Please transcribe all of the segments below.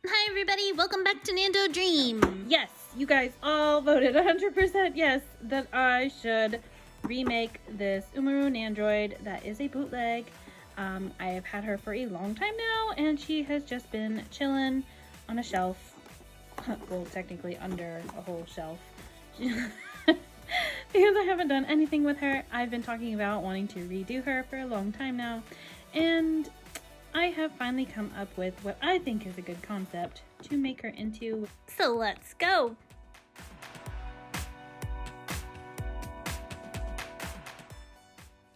Hi everybody, welcome back to Nando Dream. Yes, you guys all voted 100% yes that I should remake this Umaru Nendoroid that is a bootleg. I have had her for a long time now, and she has just been chilling on a shelf. Well, technically under a whole shelf. Because I haven't done anything with her. I've been talking about wanting to redo her for a long time now, and I have finally come up with what I think is a good concept to make her into. So let's go.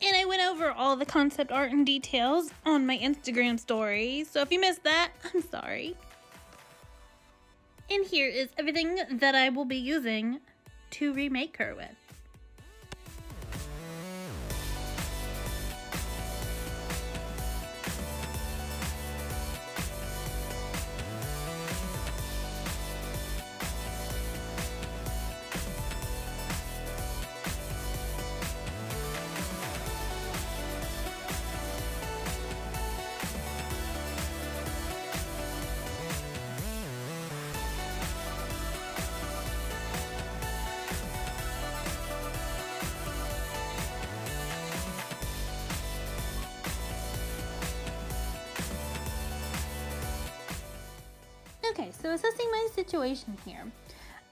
And I went over all the concept art and details on my Instagram story, so if you missed that, I'm sorry. And here is everything that I will be using to remake her with. Okay, so assessing my situation here.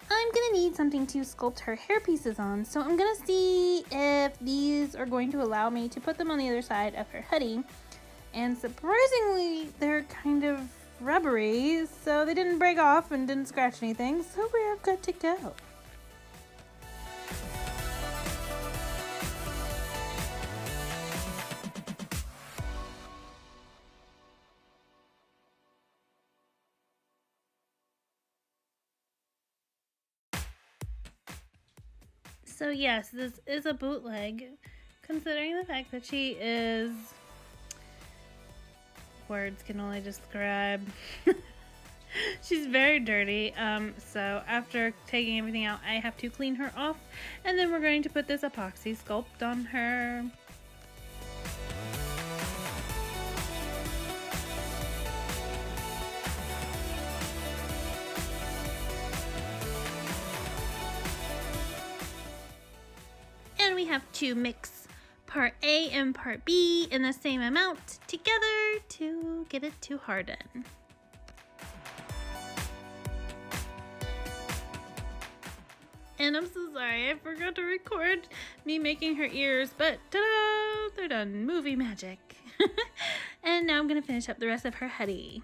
I'm gonna need something to sculpt her hair pieces on, so I'm gonna see if these are going to allow me to put them on the other side of her hoodie. And surprisingly, they're kind of rubbery, so they didn't break off and didn't scratch anything, so we're good to go. So yes, this is a bootleg, considering the fact that she is... words can only describe. She's very dirty, so after taking everything out, I have to clean her off, and then we're going to put this epoxy sculpt on her. And we have to mix part A and part B in the same amount together to get it to harden. And I'm so sorry, I forgot to record me making her ears, but ta-da! They're done. Movie magic. And now I'm gonna finish up the rest of her hoodie.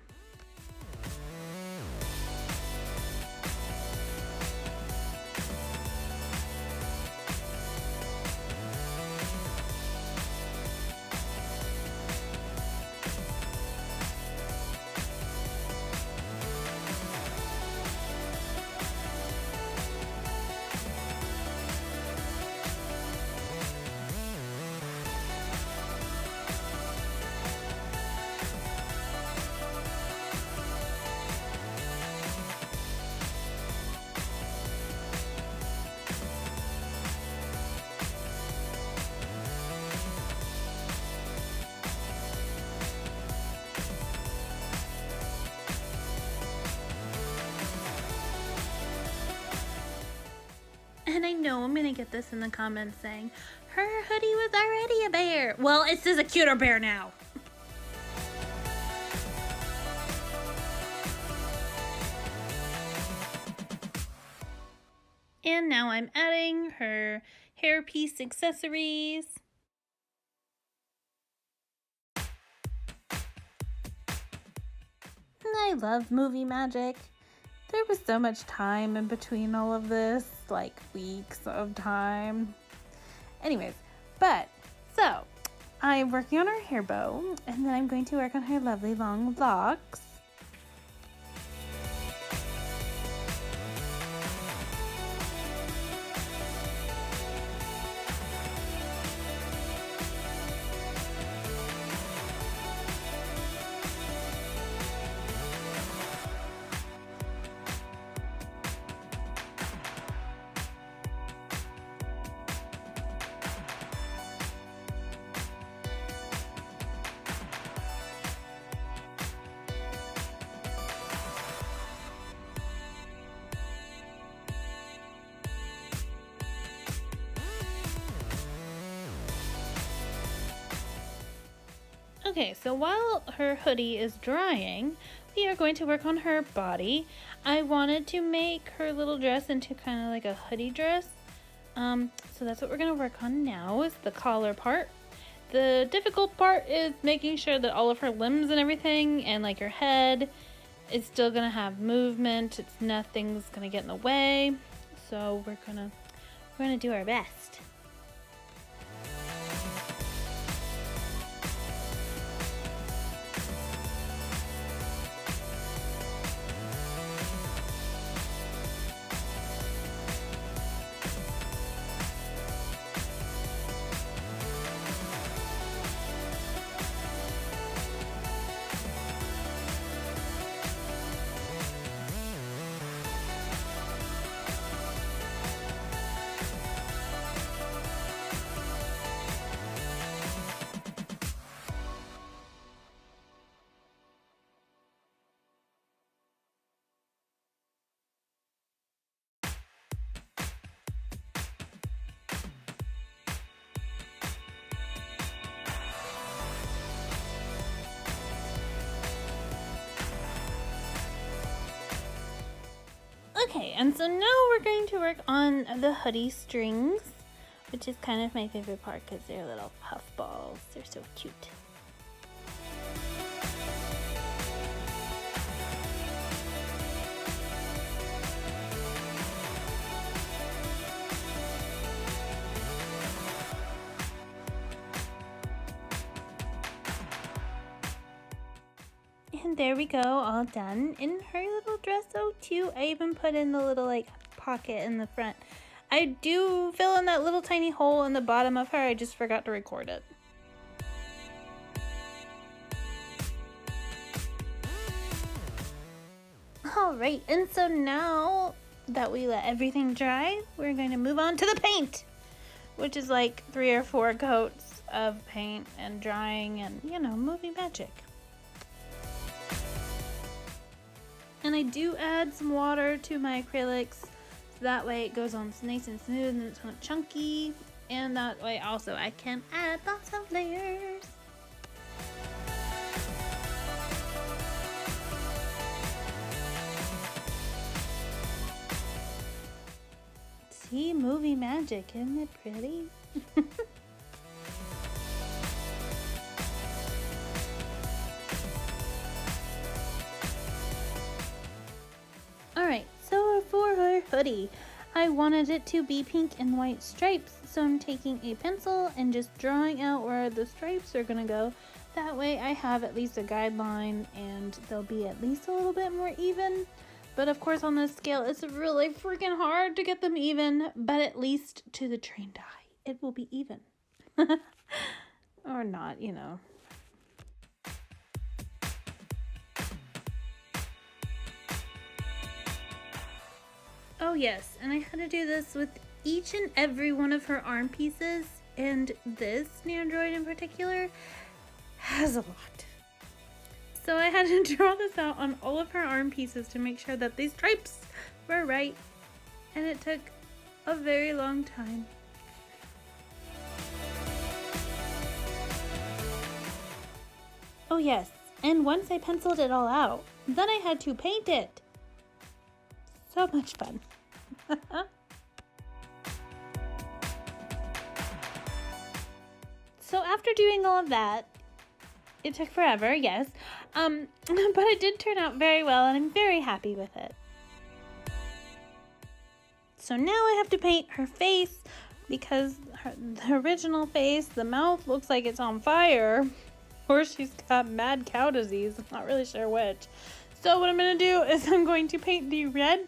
And I know I'm gonna get this in the comments saying, her hoodie was already a bear. Well, it's just a cuter bear now. And now I'm adding her hairpiece accessories. And I love movie magic. There was so much time in between all of this, like weeks of time. Anyways, so I'm working on her hair bow, and then I'm going to work on her lovely long locks. Okay, so while her hoodie is drying, we are going to work on her body. I wanted to make her little dress into kind of like a hoodie dress. So that's what we're going to work on now, is the collar part. The difficult part is making sure that all of her limbs and everything and like her head is still going to have movement. Nothing's going to get in the way. So we're going to do our best. Okay, and so now we're going to work on the hoodie strings, which is kind of my favorite part because they're little puffballs. They're so cute. And there we go, all done. In her little dress though too, I even put in the little like pocket in the front. I do fill in that little tiny hole in the bottom of her, I just forgot to record it. Alright, and so now that we let everything dry, we're going to move on to the paint, which is like 3 or 4 coats of paint and drying and, you know, movie magic. And I do add some water to my acrylics, so that way it goes on nice and smooth and it's not chunky. And that way also I can add lots of layers. See, movie magic, isn't it pretty? Alright, so for her hoodie, I wanted it to be pink and white stripes, so I'm taking a pencil and just drawing out where the stripes are gonna go. That way I have at least a guideline and they'll be at least a little bit more even. But of course on this scale it's really freaking hard to get them even, but at least to the trained eye it will be even. Or not, you know. Oh yes, and I had to do this with each and every one of her arm pieces, and this Nendoroid in particular has a lot. So I had to draw this out on all of her arm pieces to make sure that these stripes were right, and it took a very long time. Oh yes, and once I penciled it all out, then I had to paint it. So much fun. So after doing all of that, it took forever, yes, but it did turn out very well and I'm very happy with it. So now I have to paint her face because the original face, the mouth looks like it's on fire, or she's got mad cow disease. I'm not really sure which. So what I'm going to do is I'm going to paint the red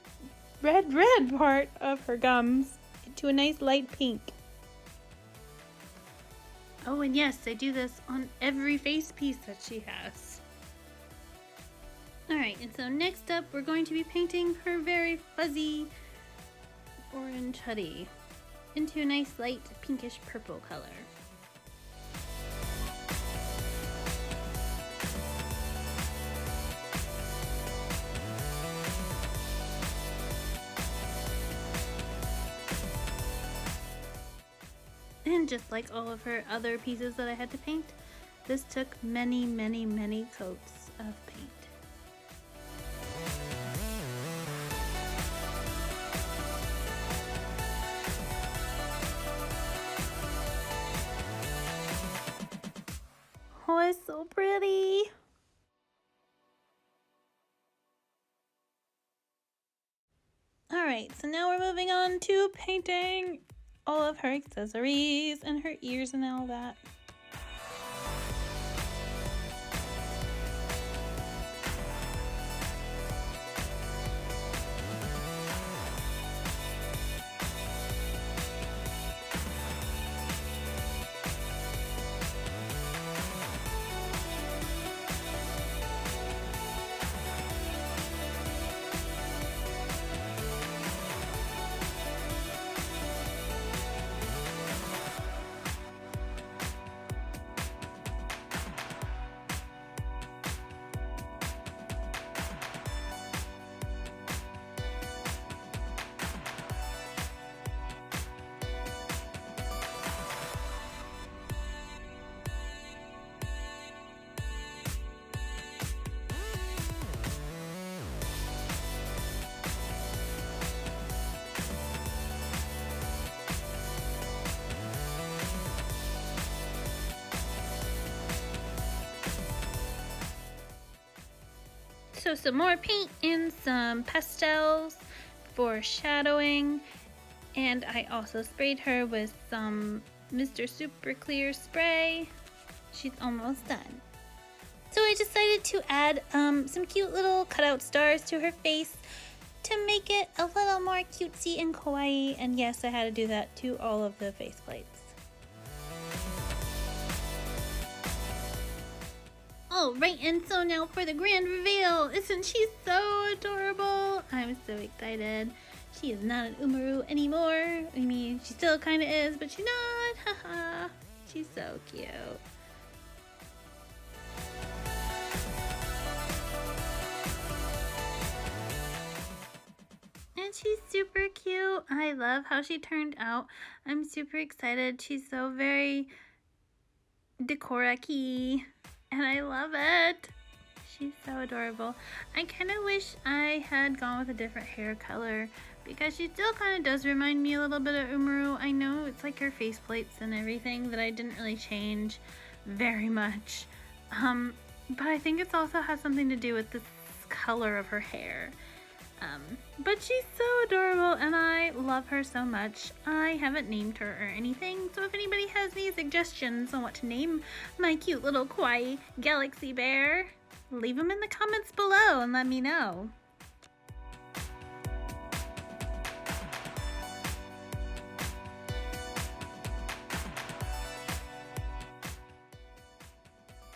part of her gums to a nice light pink. Oh, and yes, I do this on every face piece that she has. Alright, and so next up we're going to be painting her very fuzzy orange hoodie into a nice light pinkish purple color. And just like all of her other pieces that I had to paint, This took many, many, many coats of paint. Oh, it's so pretty. Alright, so now we're moving on to painting all of her accessories and her ears and all that. So some more paint and some pastels for shadowing, and I also sprayed her with some Mr. Super Clear spray. She's almost done. So I decided to add some cute little cutout stars to her face to make it a little more cutesy and kawaii, and yes, I had to do that to all of the faceplates. Alright, and so now for the grand reveal. Isn't she so adorable? I'm so excited. She is not an Umaru anymore. I mean, she still kind of is, but she's not. Haha. She's so cute. And she's super cute. I love how she turned out. I'm super excited. She's so very decor-y. And I love it. She's so adorable. I kind of wish I had gone with a different hair color because she still kind of does remind me a little bit of Umaru. I know it's like her faceplates and everything that I didn't really change very much. But I think it's also has something to do with the color of her hair. But she's so adorable and I love her so much. I haven't named her or anything, so if anybody has any suggestions on what to name my cute little kawaii galaxy bear, leave them in the comments below and let me know.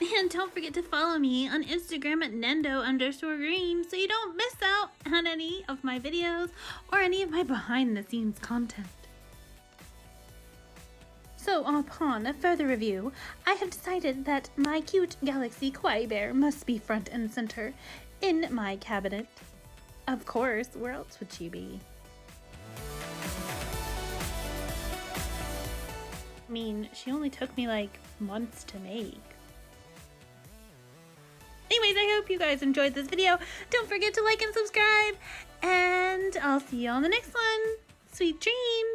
And don't forget to follow me on Instagram at Nendo_green so you don't miss out on any of my videos or any of my behind the scenes content. So upon a further review, I have decided that my cute galaxy kawaii bear must be front and center in my cabinet. Of course, where else would she be? I mean, she only took me like months to make. Anyways, I hope you guys enjoyed this video. Don't forget to like and subscribe, and I'll see you on the next one. Sweet dreams!